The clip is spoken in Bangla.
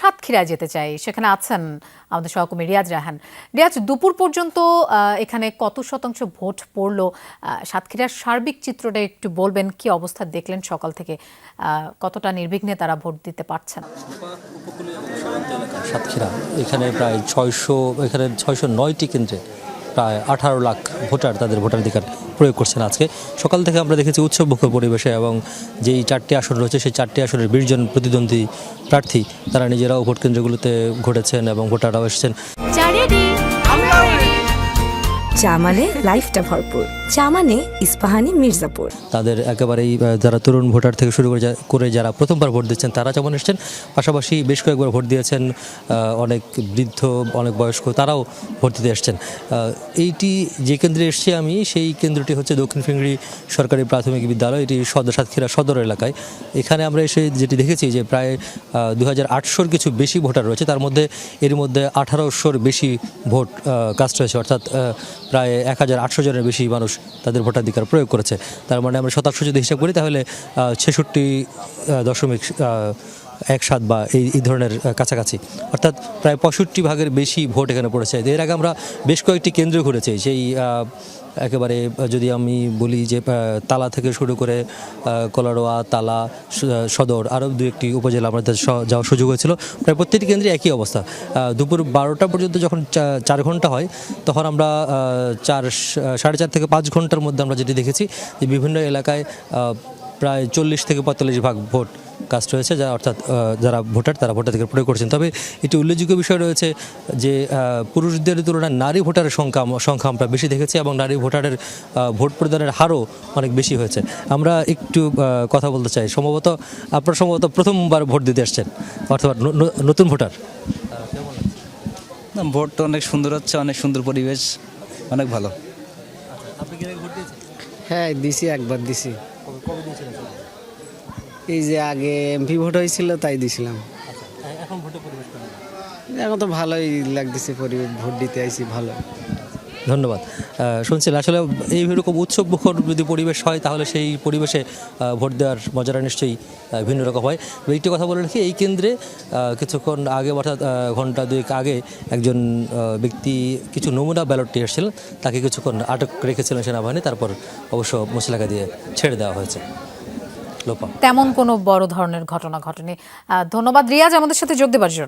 সাতক্ষীরায় যেতে চাই, সেখানে আছেন আমাদের সহকর্মী রিয়াজ রায়হান। রিয়াজ, দুপুর পর্যন্ত এখানে কত শতাংশ ভোট পড়লো? সাতক্ষীরার সার্বিক চিত্রটা একটু বলবেন, কি অবস্থা দেখলেন সকাল থেকে, কতটা নির্বিঘ্নে তারা ভোট দিতে পারছেন? সাতক্ষীরা এখানে প্রায় 609টি কেন্দ্রে প্রায় 18 লাখ ভোটার তাদের ভোটাধিকার প্রয়োগ করছেন আজকে। সকাল থেকে আমরা দেখেছি উৎসবমুখর পরিবেশে, এবং যেই 4টি আসন রয়েছে সেই 4টি আসনের 20 জন প্রতিদ্বন্দ্বী প্রার্থী তারা নিজেরাও ভোট কেন্দ্রগুলোতে ঘটেছেন এবং ভোটাররাও এসেছেন। চা মানে লাইফটা ভরপুর, চা মানে ইস্পাহানি মির্জাপুর। তাদের একেবারেই যারা তরুণ ভোটার থেকে শুরু করে যারা প্রথমবার ভোট দিচ্ছেন তারা যেমন এসেছেন, পাশাপাশি বেশ কয়েকবার ভোট দিয়েছেন অনেক বৃদ্ধ, অনেক বয়স্ক, তারাও ভোট দিতে এসছেন। এইটি যে কেন্দ্রে এসছি আমি, সেই কেন্দ্রটি হচ্ছে দক্ষিণ ফিংড়ি সরকারি প্রাথমিক বিদ্যালয়। এটি সাতক্ষীরা সদর এলাকায়। এখানে আমরা এসে যেটি দেখেছি যে প্রায় 2800-র কিছু বেশি ভোটার রয়েছে, তার মধ্যে এর মধ্যে 1800-র বেশি ভোট কাস্ট হয়েছে, অর্থাৎ প্রায় 1800 জনের বেশি মানুষ তাদের ভোটাধিকার প্রয়োগ করেছে। তার মানে আমরা শতাংশ যদি হিসাব করি তাহলে 66.17 বা এই ধরনের কাছাকাছি, অর্থাৎ প্রায় 65% বেশি ভোট এখানে পড়েছে। এর আগে আমরা বেশ কয়েকটি কেন্দ্র ঘুরেছি, সেই একেবারে যদি আমি বলি যে তালা থেকে শুরু করে কলারোয়া, তালা, সদর, আরও দু একটি উপজেলা আমাদের যাওয়ার সুযোগ হয়েছিল। প্রায় প্রত্যেকটি কেন্দ্রে একই অবস্থা। দুপুর 12টা পর্যন্ত যখন 4 ঘন্টা হয়, তখন আমরা 4.5 থেকে 5 ঘন্টার মধ্যে আমরা যেটি দেখেছি যে বিভিন্ন এলাকায় প্রায় 40 থেকে 45% ভোট কাস্ট হয়েছে, যা অর্থাৎ যারা ভোটার তারা ভোটাধিকার প্রয়োগ করছেন। তবে এটি উল্লেখযোগ্য বিষয় রয়েছে যে পুরুষদের তুলনায় নারী ভোটারের সংখ্যা আমরা বেশি দেখেছি, এবং নারী ভোটারের ভোট প্রদানের হারও অনেক বেশি হয়েছে। আমরা একটু কথা বলতে চাই, আপনারা সম্ভবত প্রথমবার ভোট দিতে আসছেন, অর্থাৎ নতুন ভোটার। ভোটটা অনেক সুন্দর হচ্ছে, অনেক সুন্দর পরিবেশ, অনেক ভালো। আপনি কি ভোট দিয়েছেন? হ্যাঁ, দিছি, একবার দিছি। কবে দিয়েছিলেন? এই যে আগে এমপি ভোট হয়েছিল, তাই দিছিলাম। এখন ভোটের পরিবেশ কেমন? এখন তো ভালোই লাগতেছে, পরিবেশ, ভোট দিতে আইছি ভালো। ধন্যবাদ। শুনছিলেন, আসলে এইরকম উৎসবমুখর যদি পরিবেশ হয় তাহলে সেই পরিবেশে ভোট দেওয়ার মজাটা নিশ্চয়ই ভিন্ন রকম হয়। একটি কথা বলে রাখি, এই কেন্দ্রে কিছুক্ষণ আগে, অর্থাৎ ঘন্টা 2 আগে একজন ব্যক্তি কিছু নমুনা ব্যালট নিয়ে এসেছিলেন, তাকে কিছুক্ষণ আটক রেখেছিলেন সেনাবাহিনী, তারপর অবশ্য মুচলেকা দিয়ে ছেড়ে দেওয়া হয়েছে। তেমন কোনো বড় ধরনের ঘটনা ঘটেনি। ধন্যবাদ রিয়াজ আমাদের সাথে যোগ দেওয়ার জন্য।